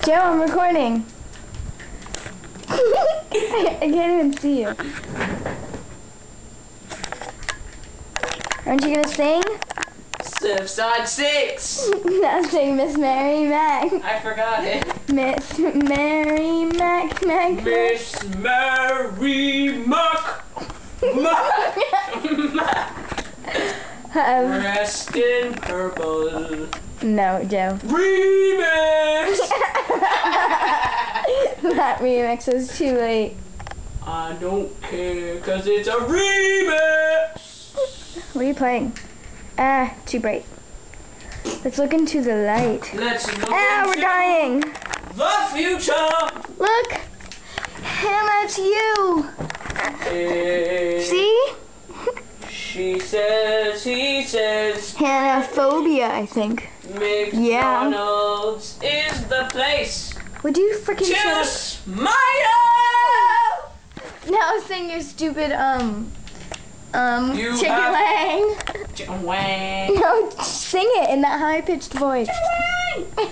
Joe, I'm recording. I can't even see you. Aren't you gonna sing? Surfside 6! Now sing Miss Mary Mac. I forgot it. Miss Mary Mac, Mac. Miss Mary Mac. Dressed in purple. No, Joe. Remix! That remix is too late. I don't care, cause it's a remix! What are you playing? Ah, too bright. Let's look into the light. Let's look Ah, we're into dying. the future! Look! Hannah, it's you! See? She says, he says, Hannah-phobia, I think. McDonald's is the place Would you freaking to shut up? smile! Now sing your stupid, You chicken have- wang. Chicken wang. No, sing it in that high-pitched voice. Chicken wang!